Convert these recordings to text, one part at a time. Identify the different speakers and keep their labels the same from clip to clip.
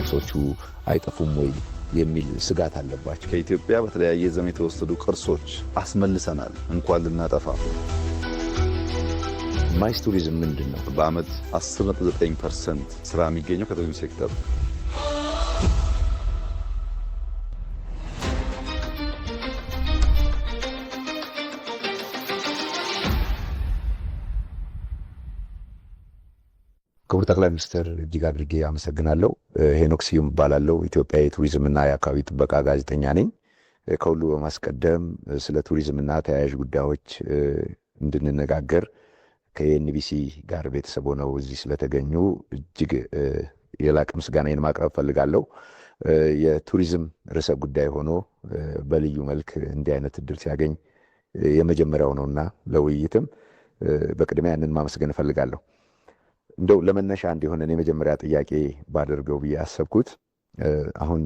Speaker 1: ቅርሶቹ አይጠፉም ወይ የሚል ስጋት አለባቸው።
Speaker 2: ከኢትዮጵያ በተለያየ ዘመን የተወሰዱ ቅርሶች አስመልሰናል እንኳን ልናጠፋ።
Speaker 1: ማይስ ቱሪዝም ምንድን ነው?
Speaker 2: በአመት 10.9% ስራ የሚገኘው ከቱሪዝም ሴክተር።
Speaker 1: ክቡር ጠቅላይ ሚኒስትር እጅግ አድርጌ አመሰግናለሁ። ሄኖክ ስዩም እባላለሁ። ኢትዮጵያ የቱሪዝምና የአካባቢ ጥበቃ ጋዜጠኛ ነኝ። ከሁሉ በማስቀደም ስለ ቱሪዝምና ተያያዥ ጉዳዮች እንድንነጋገር ከኤንቢሲ ጋር ቤተሰብ ሆነው እዚህ ስለተገኙ እጅግ የላቀ ምስጋናዬን ማቅረብ ፈልጋለሁ። የቱሪዝም ርዕሰ ጉዳይ ሆኖ በልዩ መልክ እንዲህ አይነት እድል ሲያገኝ የመጀመሪያው ነውና ለውይይትም በቅድሚያ ያንን ማመስገን እፈልጋለሁ። እንደው ለመነሻ እንዲሆነን የመጀመሪያ ጥያቄ ባደርገው ብዬ ያሰብኩት አሁን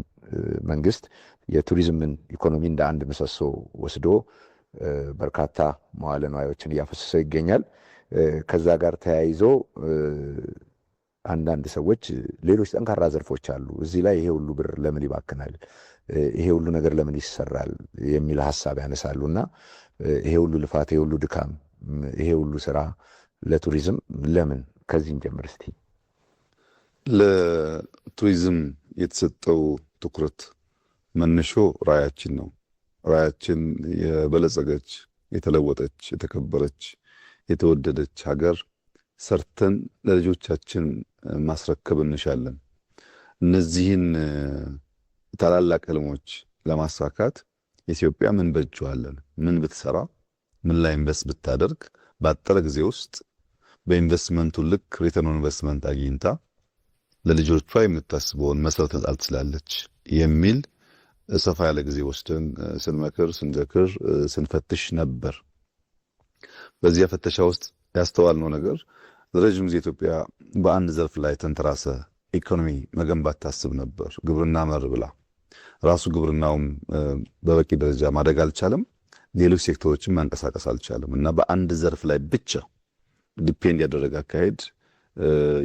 Speaker 1: መንግስት የቱሪዝምን ኢኮኖሚ እንደ አንድ ምሰሶ ወስዶ በርካታ መዋለ ንዋዮችን እያፈሰሰ ይገኛል። ከዛ ጋር ተያይዞ አንዳንድ ሰዎች ሌሎች ጠንካራ ዘርፎች አሉ፣ እዚህ ላይ ይሄ ሁሉ ብር ለምን ይባክናል፣ ይሄ ሁሉ ነገር ለምን ይሰራል የሚል ሀሳብ ያነሳሉ እና ይሄ ሁሉ ልፋት፣ ይሄ ሁሉ ድካም፣ ይሄ ሁሉ ስራ ለቱሪዝም ለምን? ከዚህ እንጀምር እስቲ።
Speaker 2: ለቱሪዝም የተሰጠው ትኩረት መነሾ ራዕያችን ነው። ራዕያችን የበለጸገች፣ የተለወጠች፣ የተከበረች፣ የተወደደች ሀገር ሰርተን ለልጆቻችን ማስረከብ እንሻለን። እነዚህን ታላላቅ ህልሞች ለማሳካት ኢትዮጵያ ምን በጀዋለን፣ ምን ብትሰራ፣ ምን ላይ ኢንቨስት ብታደርግ ባጠረ ጊዜ ውስጥ በኢንቨስትመንቱ ልክ ሪተርን ኦን ኢንቨስትመንት አግኝታ ለልጆቿ የምታስበውን መሰረት መጣል ትችላለች የሚል ሰፋ ያለ ጊዜ ወስደን ስንመክር፣ ስንዘክር፣ ስንፈትሽ ነበር። በዚያ ፍተሻ ውስጥ ያስተዋልነው ነገር ለረጅም ጊዜ ኢትዮጵያ በአንድ ዘርፍ ላይ ተንተራሰ ኢኮኖሚ መገንባት ታስብ ነበር፣ ግብርና መር ብላ። ራሱ ግብርናውም በበቂ ደረጃ ማደግ አልቻለም፣ ሌሎች ሴክተሮችን ማንቀሳቀስ አልቻለም እና በአንድ ዘርፍ ላይ ብቻ ዲፔንድ ያደረገ አካሄድ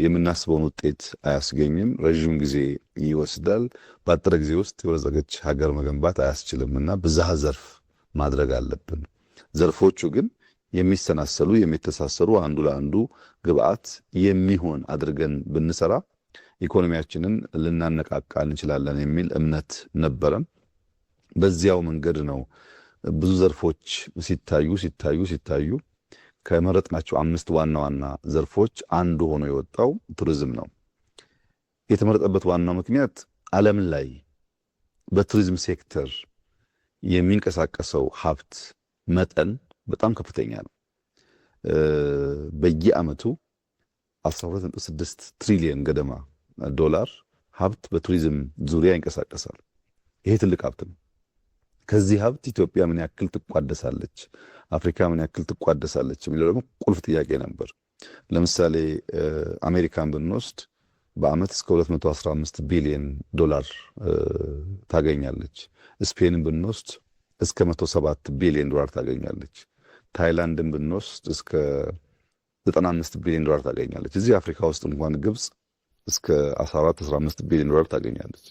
Speaker 2: የምናስበውን ውጤት አያስገኝም፣ ረዥም ጊዜ ይወስዳል፣ በአጠረ ጊዜ ውስጥ የበለጸገች ሀገር መገንባት አያስችልም እና ብዝሃ ዘርፍ ማድረግ አለብን። ዘርፎቹ ግን የሚሰናሰሉ የሚተሳሰሩ፣ አንዱ ለአንዱ ግብአት የሚሆን አድርገን ብንሰራ ኢኮኖሚያችንን ልናነቃቃ እንችላለን የሚል እምነት ነበረን። በዚያው መንገድ ነው ብዙ ዘርፎች ሲታዩ ከመረጥናቸው 5 ዋና ዋና ዘርፎች አንዱ ሆኖ የወጣው ቱሪዝም ነው። የተመረጠበት ዋናው ምክንያት ዓለም ላይ በቱሪዝም ሴክተር የሚንቀሳቀሰው ሀብት መጠን በጣም ከፍተኛ ነው። በየዓመቱ 12.6 ትሪሊየን ገደማ ዶላር ሀብት በቱሪዝም ዙሪያ ይንቀሳቀሳል። ይሄ ትልቅ ሀብት ነው። ከዚህ ሀብት ኢትዮጵያ ምን ያክል ትቋደሳለች፣ አፍሪካ ምን ያክል ትቋደሳለች የሚለው ደግሞ ቁልፍ ጥያቄ ነበር። ለምሳሌ አሜሪካን ብንወስድ በአመት እስከ 215 ቢሊዮን ዶላር ታገኛለች። ስፔንን ብንወስድ እስከ 107 ቢሊዮን ዶላር ታገኛለች። ታይላንድን ብንወስድ እስከ 95 ቢሊዮን ዶላር ታገኛለች። እዚህ አፍሪካ ውስጥ እንኳን ግብጽ እስከ 14-15 ቢሊዮን ዶላር ታገኛለች።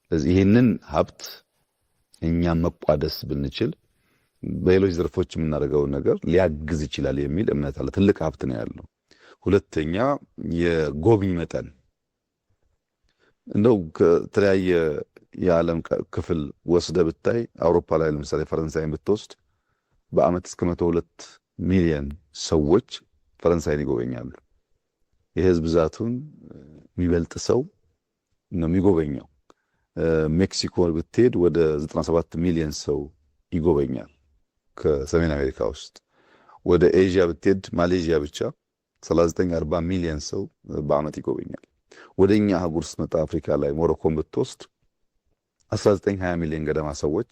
Speaker 2: ስለዚህ ይህንን ሀብት እኛም መቋደስ ብንችል በሌሎች ዘርፎች የምናደርገውን ነገር ሊያግዝ ይችላል የሚል እምነት አለ። ትልቅ ሀብት ነው ያለው። ሁለተኛ የጎብኝ መጠን እንደው ከተለያየ የዓለም ክፍል ወስደ ብታይ አውሮፓ ላይ ለምሳሌ ፈረንሳይን ብትወስድ በአመት እስከ 102 ሚሊዮን ሰዎች ፈረንሳይን ይጎበኛሉ። የህዝብ ብዛቱን የሚበልጥ ሰው ነው የሚጎበኘው። ሜክሲኮ ብትሄድ ወደ 97 ሚሊዮን ሰው ይጎበኛል ከሰሜን አሜሪካ ውስጥ። ወደ ኤዥያ ብትሄድ ማሌዥያ ብቻ 39-40 ሚሊዮን ሰው በአመት ይጎበኛል። ወደኛ አህጉር ስትመጣ አፍሪካ ላይ ሞሮኮን ብትወስድ 19-20 ሚሊዮን ገደማ ሰዎች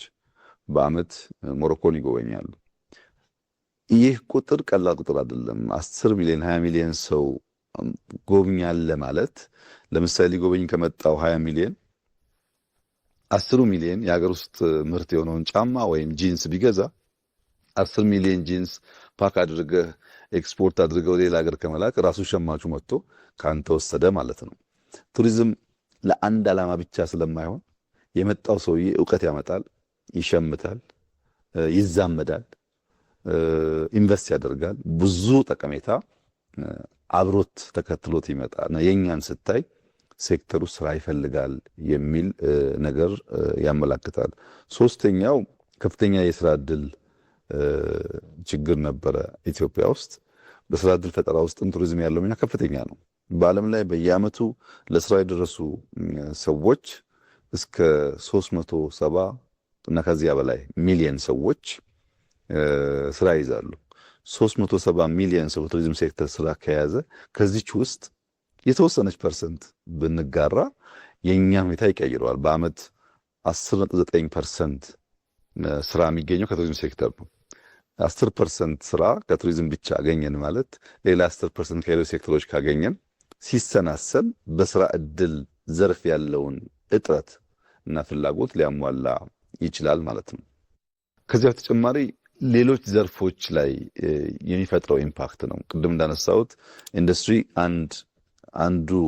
Speaker 2: በአመት ሞሮኮን ይጎበኛሉ። ይህ ቁጥር ቀላል ቁጥር አይደለም። 10 ሚሊዮን 20 ሚሊዮን ሰው ጎብኛለ ማለት ለምሳሌ ሊጎበኝ ከመጣው 20 ሚሊዮን 10 ሚሊዮን የሀገር ውስጥ ምርት የሆነውን ጫማ ወይም ጂንስ ቢገዛ 10 ሚሊዮን ጂንስ ፓክ አድርገህ ኤክስፖርት አድርገው ሌላ ሀገር ከመላክ ራሱ ሸማቹ መጥቶ ካንተ ወሰደ ማለት ነው። ቱሪዝም ለአንድ ዓላማ ብቻ ስለማይሆን የመጣው ሰውዬ እውቀት ያመጣል፣ ይሸምታል፣ ይዛመዳል፣ ኢንቨስት ያደርጋል። ብዙ ጠቀሜታ አብሮት ተከትሎት ይመጣል። የኛን ስታይ ሴክተሩ ስራ ይፈልጋል የሚል ነገር ያመላክታል። ሶስተኛው ከፍተኛ የስራ ዕድል ችግር ነበረ ኢትዮጵያ ውስጥ። በስራ ዕድል ፈጠራ ውስጥም ቱሪዝም ያለው ሚና ከፍተኛ ነው። በዓለም ላይ በየዓመቱ ለስራ የደረሱ ሰዎች እስከ 370 እና ከዚያ በላይ ሚሊየን ሰዎች ስራ ይዛሉ። 370 ሚሊዮን ሰው በቱሪዝም ሴክተር ስራ ከያዘ ከዚች ውስጥ የተወሰነች ፐርሰንት ብንጋራ የኛ ሁኔታ ይቀይረዋል። በአመት 10.9% ስራ የሚገኘው ከቱሪዝም ሴክተር ነው። 10% ስራ ከቱሪዝም ብቻ አገኘን ማለት ሌላ 10% ከሌሎች ሴክተሮች ካገኘን ሲሰናሰል በስራ እድል ዘርፍ ያለውን እጥረት እና ፍላጎት ሊያሟላ ይችላል ማለት ነው። ከዚያ በተጨማሪ ሌሎች ዘርፎች ላይ የሚፈጥረው ኢምፓክት ነው። ቅድም እንዳነሳሁት ኢንዱስትሪ አንዱ